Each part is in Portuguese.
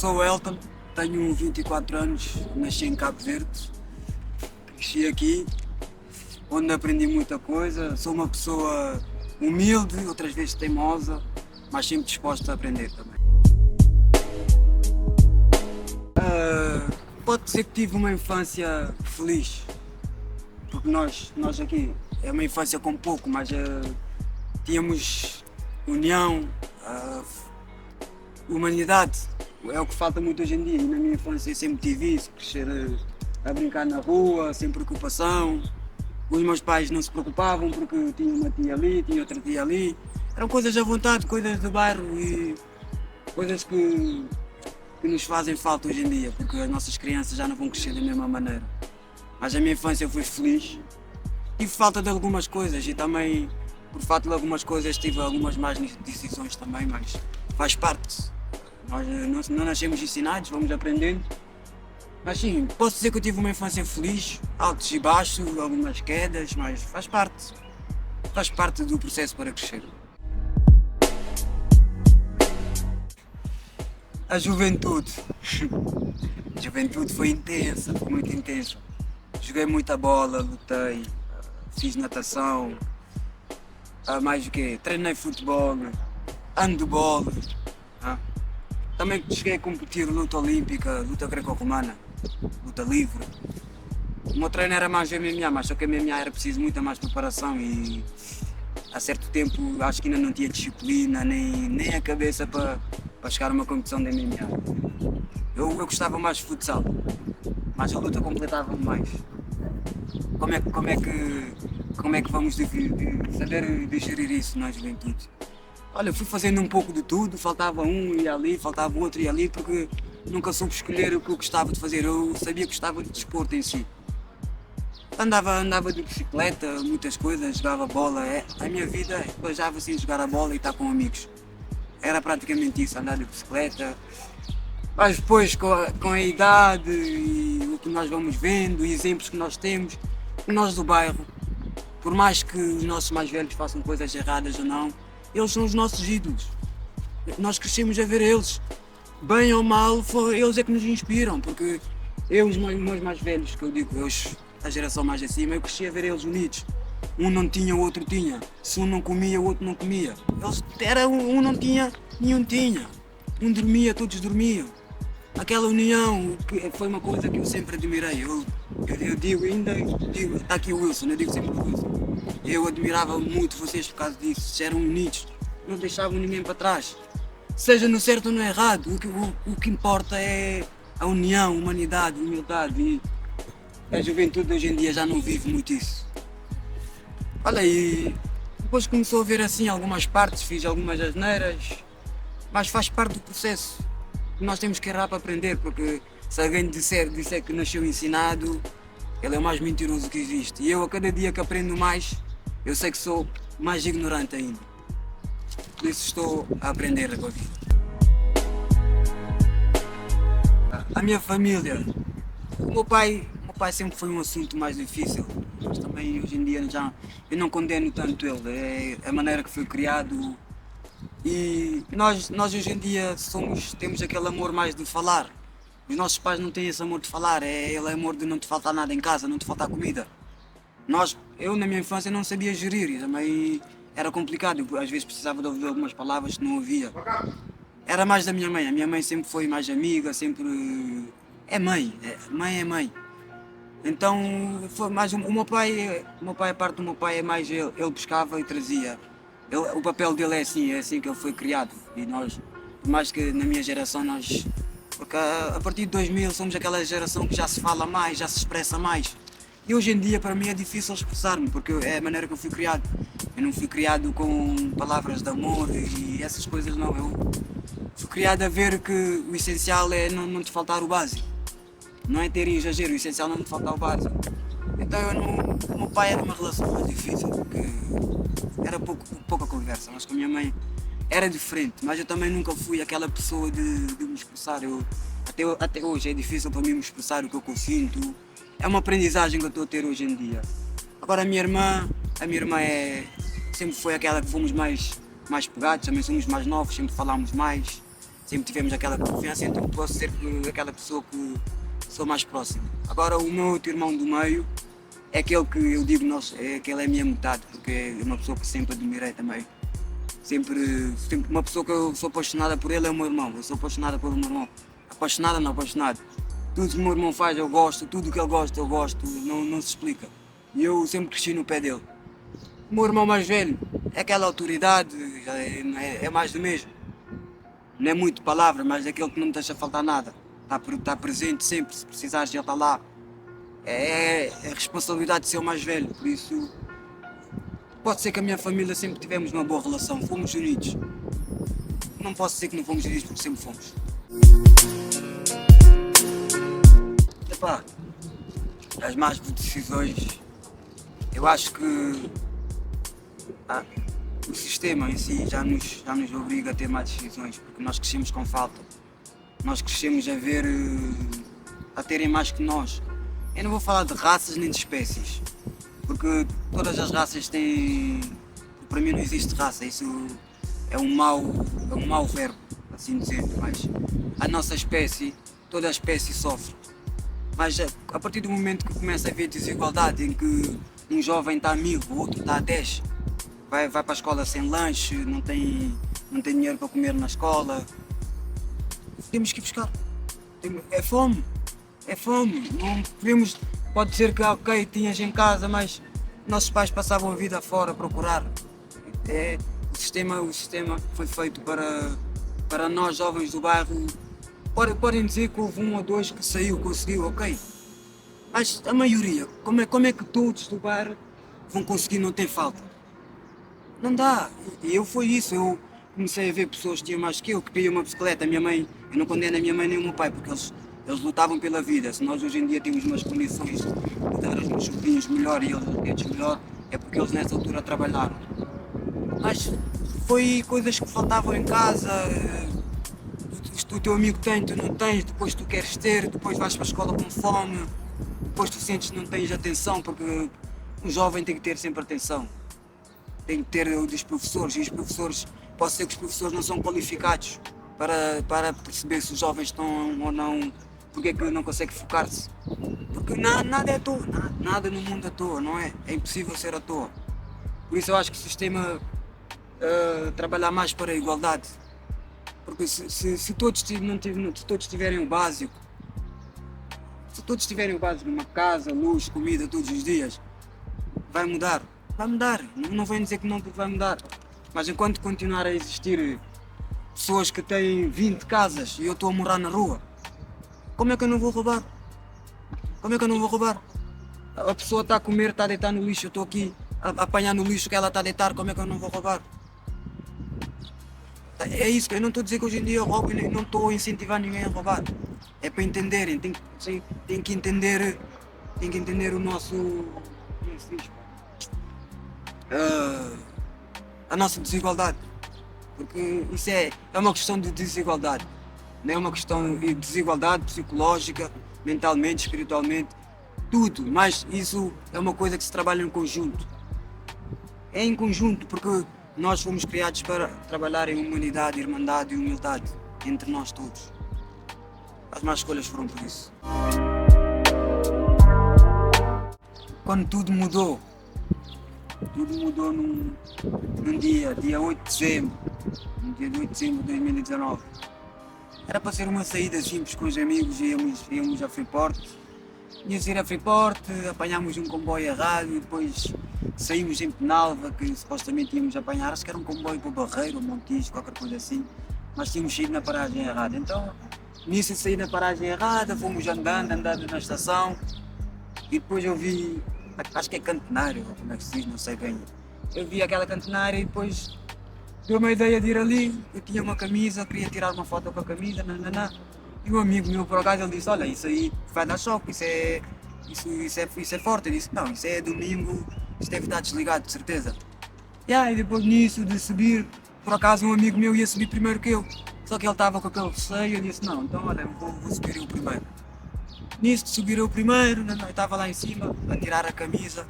sou o Elton, tenho 24 anos, nasci em Cabo Verde, cresci aqui, onde aprendi muita coisa. Sou uma pessoa humilde, outras vezes teimosa, mas sempre disposta a aprender também. Pode ser que tive uma infância feliz, porque nós aqui é uma infância com pouco, mas tínhamos união, humanidade. É o que falta muito hoje em dia, e na minha infância eu sempre tive isso, crescer a brincar na rua, sem preocupação. Os meus pais não se preocupavam porque tinha uma tia ali, tinha outra tia ali. Eram coisas à vontade, coisas do bairro e coisas que nos fazem falta hoje em dia, porque as nossas crianças já não vão crescer da mesma maneira. Mas a minha infância foi feliz. Tive falta de algumas coisas e também, por falta de algumas coisas, tive algumas más decisões também, mas faz parte. Nós não nascemos ensinados, vamos aprendendo. Mas sim, posso dizer que eu tive uma infância feliz, altos e baixos, algumas quedas, mas faz parte. Faz parte do processo para crescer. A juventude. A juventude foi intensa, foi muito intensa. Joguei muita bola, lutei, fiz natação, mais o quê? Treinei futebol, handball. Também cheguei a competir luta olímpica, luta greco-romana, luta livre. O meu treino era mais MMA, mas só que a MMA era preciso muita mais preparação e há certo tempo acho que ainda não tinha disciplina nem a cabeça para chegar a uma competição de MMA. Eu gostava mais de futsal, mas a luta completava-me mais. Como é que vamos saber digerir isso na juventude? Olha, fui fazendo um pouco de tudo, faltava um e ali, faltava outro e ali, porque nunca soube escolher o que eu gostava de fazer. Eu sabia que gostava de desporto em si. Andava de bicicleta, muitas coisas, jogava bola. A minha vida viajava assim, jogar a bola e estar com amigos. Era praticamente isso, andar de bicicleta. Mas depois, com a idade e o que nós vamos vendo, e exemplos que nós temos, nós do bairro, por mais que os nossos mais velhos façam coisas erradas ou não, eles são os nossos ídolos. Nós crescemos a ver eles. Bem ou mal, eles é que nos inspiram, porque os meus mais velhos, que eu digo, a geração mais acima, eu cresci a ver eles unidos. Um não tinha, o outro tinha. Se um não comia, o outro não comia. Um não tinha, nenhum tinha. Um dormia, todos dormiam. Aquela união foi uma coisa que eu sempre admirei. Eu digo, está aqui o Wilson, eu digo sempre o Wilson. Eu admirava muito vocês por causa disso, eram unidos, não deixavam ninguém para trás. Seja no certo ou no errado, o que importa é a união, a humanidade, a humildade. E a juventude hoje em dia já não vive muito isso. Olha, e depois começou a ver assim algumas partes, fiz algumas asneiras, mas faz parte do processo. Nós temos que errar para aprender, porque se alguém disser que nasceu ensinado, ele é o mais mentiroso que existe. E eu, a cada dia que aprendo mais, eu sei que sou mais ignorante ainda. Por isso estou a aprender agora. A minha família. O meu pai sempre foi um assunto mais difícil, mas também hoje em dia eu não condeno tanto ele. É a maneira que foi criado. E nós hoje em dia temos aquele amor mais de falar. Os nossos pais não têm esse amor de falar, é amor de não te faltar nada em casa, não te faltar comida. Eu na minha infância não sabia gerir e também era complicado, eu, às vezes precisava de ouvir algumas palavras que não ouvia. Era mais da minha mãe, a minha mãe sempre foi mais amiga, sempre é mãe, mãe é mãe. Então foi mais o meu pai, a parte do meu pai é mais ele pescava e trazia. O papel dele é assim que ele foi criado. E nós, por mais que na minha geração porque a partir de 2000 somos aquela geração que já se fala mais, já se expressa mais. E hoje em dia para mim é difícil expressar-me, porque é a maneira que eu fui criado. Eu não fui criado com palavras de amor e essas coisas não. Eu fui criado a ver que o essencial é não te faltar o básico. Não é ter exagero, o essencial é não te faltar o básico. Então o meu pai era uma relação mais difícil, porque era pouca conversa, mas com a minha mãe era diferente, mas eu também nunca fui aquela pessoa de me expressar. Até hoje é difícil para mim me expressar o que eu sinto. É uma aprendizagem que eu estou a ter hoje em dia. Agora a minha irmã sempre foi aquela que fomos mais pegados, também somos mais novos, sempre falámos mais. Sempre tivemos aquela confiança, então posso ser aquela pessoa que sou mais próximo. Agora o meu outro irmão do meio é aquele que eu digo, é aquele é a minha metade, porque é uma pessoa que sempre admirei também. Sempre uma pessoa que eu sou apaixonada por ele é o meu irmão. Eu sou apaixonada pelo meu irmão. Apaixonada não, apaixonado. Tudo que o meu irmão faz eu gosto, tudo que ele gosta eu gosto, não se explica. E eu sempre cresci no pé dele. O meu irmão mais velho é aquela autoridade, é mais do mesmo. Não é muito palavra, mas é aquele que não me deixa faltar nada. Está presente sempre, se precisares ele está lá. É a responsabilidade de ser o mais velho, por isso pode ser que a minha família sempre tivemos uma boa relação, fomos unidos. Não posso dizer que não fomos unidos porque sempre fomos. Epá, as más decisões, eu acho que o sistema em si já nos obriga a ter más decisões, porque nós crescemos com falta. Nós crescemos a ver, a terem mais que nós. Eu não vou falar de raças nem de espécies, porque todas as raças têm. Para mim não existe raça, isso é um mau verbo, assim dizer, mas a nossa espécie, toda a espécie sofre. Mas a partir do momento que começa a haver desigualdade, em que um jovem está a 1000, o outro está a 10, vai para a escola sem lanche, não tem dinheiro para comer na escola, temos que ir buscar. É fome. É fome. Não podemos. Pode ser que ok, tinhas em casa, mas nossos pais passavam a vida fora a procurar. O sistema foi feito para nós jovens do bairro. Podem dizer que houve um ou dois que saiu, conseguiu, ok. Mas a maioria, como é que todos do bairro vão conseguir não ter falta? Não dá. E foi isso. Eu comecei a ver pessoas que tinham mais que queriam uma bicicleta. A minha mãe, eu não condeno a minha mãe nem o meu pai, porque eles lutavam pela vida. Se nós hoje em dia temos umas condições de dar aos meus sobrinhos melhor e eles melhor, é porque eles nessa altura trabalharam. Mas foi coisas que faltavam em casa. O teu amigo tem, tu não tens, depois tu queres ter, depois vais para a escola com fome, depois tu sentes que não tens atenção, porque um jovem tem que ter sempre atenção. Tem que ter o dos professores, e os professores, pode ser que os professores não são qualificados para perceber se os jovens estão ou não, porque é que não consegue focar-se. Porque nada é à toa, nada no mundo é à toa, não é? É impossível ser à toa. Por isso eu acho que o sistema trabalhar mais para a igualdade. Porque se todos tiverem o básico, numa casa, luz, comida todos os dias, vai mudar. Vai mudar, não venho dizer que não vai mudar, mas enquanto continuar a existir pessoas que têm 20 casas e eu estou a morar na rua, como é que eu não vou roubar? Como é que eu não vou roubar? A pessoa está a comer, está a deitar no lixo, eu estou aqui a apanhar no lixo que ela está a deitar, como é que eu não vou roubar? É isso, eu não estou a dizer que hoje em dia eu roubo e não estou a incentivar ninguém a roubar. É para entenderem, tem que entender o nosso. Como se diz? A nossa desigualdade, porque isso é uma questão de desigualdade, não é uma questão de desigualdade psicológica, mentalmente, espiritualmente, tudo, mas isso é uma coisa que se trabalha em conjunto. É em conjunto, porque nós fomos criados para trabalhar em humanidade, irmandade e humildade entre nós todos. As más escolhas foram por isso. Quando tudo mudou num dia 8 de dezembro, no dia de 8 de dezembro de 2019. Era para ser uma saída simples com os amigos, íamos a Freeport. Íamos ir a Freeport, apanhámos um comboio errado e depois saímos em Penalva, que supostamente íamos apanhar, acho que era um comboio para o Barreiro, ou Montijo, qualquer coisa assim, mas tínhamos saído na paragem errada. Então, nisso de sair na paragem errada, fomos andando na estação e depois eu vi, acho que é Cantenário, como é que se diz, não sei bem. Eu vi aquela cantenária e depois deu-me a ideia de ir ali. Eu tinha uma camisa, queria tirar uma foto com a camisa, nananã. E um amigo meu, por acaso, ele disse: olha, isso aí vai dar choque, isso é forte. Eu disse: não, isso é domingo, isso deve estar desligado, de certeza. E depois nisso de subir, por acaso um amigo meu ia subir primeiro que eu. Só que ele estava com aquele receio, eu disse: não, então olha, vou subir eu primeiro. Nisso de subir eu primeiro, eu estava lá em cima a tirar a camisa,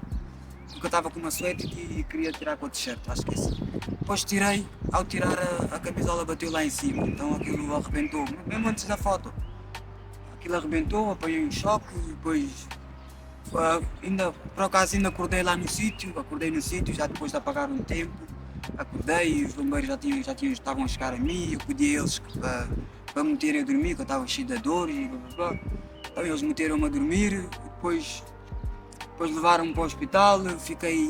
porque eu estava com uma suéte e queria tirar com a t-shirt, acho que é assim. Depois tirei, ao tirar a camisola bateu lá em cima, então aquilo arrebentou, mesmo antes da foto. Aquilo arrebentou, apanhei um choque e depois ainda, por acaso ainda acordei lá no sítio, já depois de apagar um tempo, acordei e os bombeiros estavam a chegar a mim, eu pedi a eles para me meterem a dormir, que eu estava cheio de dor e blá blá blá. Então eles meteram-me a dormir, depois levaram-me para o hospital, fiquei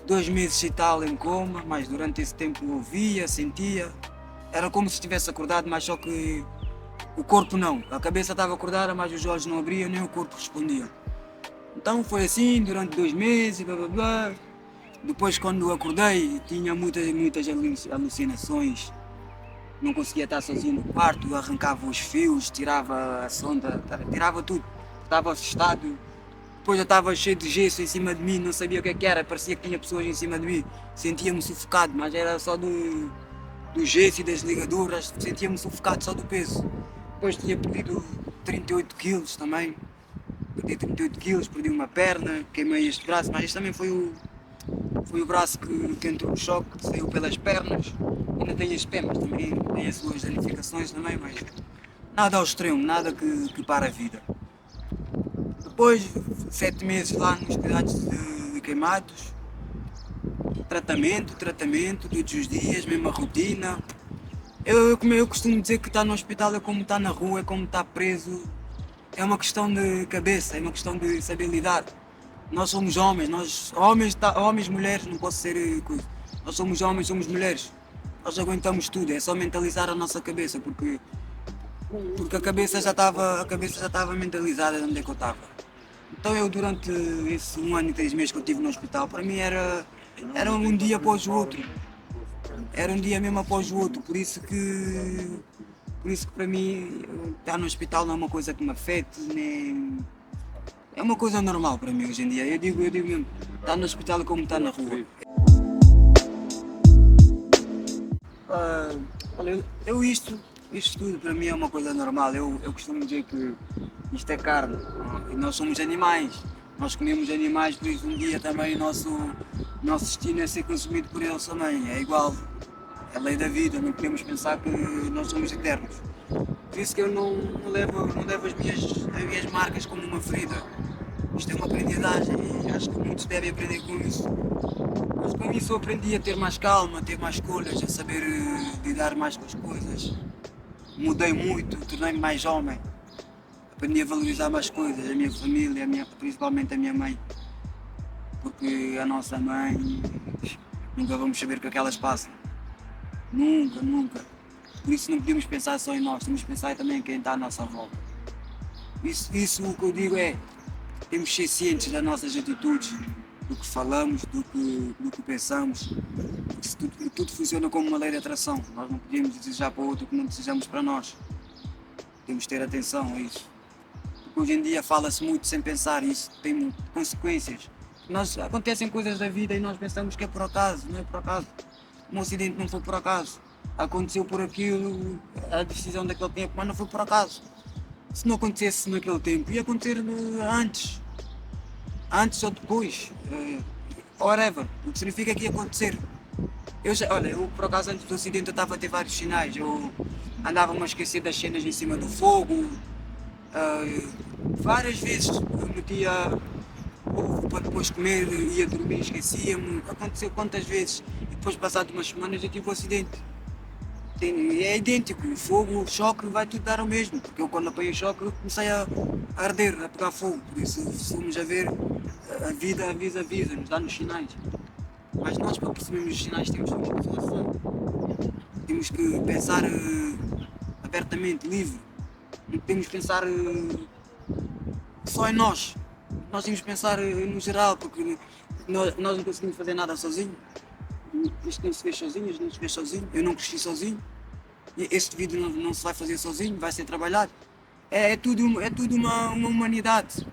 2 meses e tal em coma, mas durante esse tempo eu ouvia, sentia, era como se estivesse acordado, mas só que o corpo não, a cabeça estava acordada, mas os olhos não abriam, nem o corpo respondia. Então foi assim durante 2 meses, blá blá blá. Depois quando acordei tinha muitas alucinações, não conseguia estar sozinho no quarto, arrancava os fios, tirava a sonda, tirava tudo, estava assustado. Depois eu estava cheio de gesso em cima de mim, não sabia o que era, parecia que tinha pessoas em cima de mim, sentia-me sufocado, mas era só do gesso e das ligaduras, sentia-me sufocado só do peso. Depois tinha perdido 38 quilos também, perdi 38 quilos, perdi uma perna, queimei este braço, mas este também foi o braço que entrou no choque, que saiu pelas pernas, ainda tem as pernas, também tem as suas danificações também, mas nada ao extremo, nada que para a vida. Depois, 7 meses lá nos cuidados de queimados, tratamento, todos os dias, mesma rotina. Eu costumo dizer que estar no hospital é como estar na rua, é como estar preso. É uma questão de cabeça, é uma questão de saber lidar. Nós somos homens, homens, mulheres, não posso ser coisa. Nós somos homens, somos mulheres. Nós aguentamos tudo, é só mentalizar a nossa cabeça, porque a cabeça já estava mentalizada de onde é que eu estava. Então eu durante esse 1 ano e 3 meses que eu estive no hospital, para mim era um dia após o outro. Era um dia mesmo após o outro, por isso que para mim estar no hospital não é uma coisa que me afete, nem é uma coisa normal para mim hoje em dia. Eu digo mesmo, estar no hospital é como estar na rua. Olha, isto tudo para mim é uma coisa normal. Eu costumo dizer que isto é carne e nós somos animais. Nós comemos animais, por isso um dia também o nosso destino é ser consumido por eles também. É igual, é a lei da vida, não podemos pensar que nós somos eternos. Por isso que eu não levo as minhas marcas como uma ferida. Isto é uma aprendizagem e acho que muitos devem aprender com isso. Mas com isso eu aprendi a ter mais calma, a ter mais escolhas, a saber lidar mais com as coisas. Mudei muito, tornei-me mais homem. Aprendi a valorizar mais coisas, a minha família, principalmente a minha mãe. Porque a nossa mãe, nunca vamos saber o que é que elas passam. Nunca. Por isso não podemos pensar só em nós, temos que pensar também em quem está à nossa volta. Isso o que eu digo é, temos que ser cientes das nossas atitudes, do que falamos, do que pensamos. Tudo funciona como uma lei de atração. Nós não podemos desejar para o outro o que não desejamos para nós. Temos que ter atenção a isso. Porque hoje em dia fala-se muito sem pensar e isso tem consequências. Acontecem coisas da vida e nós pensamos que é por acaso, não é por acaso. Um acidente não foi por acaso. Aconteceu por aquilo, a decisão daquele tempo, mas não foi por acaso. Se não acontecesse naquele tempo, ia acontecer antes ou depois, whatever, o que significa que ia acontecer. Eu por acaso antes do acidente eu estava a ter vários sinais, eu andava-me a esquecer das cenas em cima do fogo, várias vezes eu metia ovo para depois comer, ia dormir, esquecia-me, aconteceu quantas vezes, e depois passado umas semanas eu tive um acidente. É idêntico, o fogo, o choque vai tudo dar ao mesmo, porque eu quando apanhei o choque eu comecei a arder, a pegar fogo, por isso se formos a ver, a vida avisa, nos dá nos sinais. Mas nós para percebermos os sinais temos que ter observação, temos que pensar abertamente, livre, não podemos pensar só em nós temos que pensar no geral, porque nós não conseguimos fazer nada sozinho. Isto não se fez sozinho, eu não cresci sozinho, este vídeo não se vai fazer sozinho, vai ser trabalhado. É tudo uma humanidade.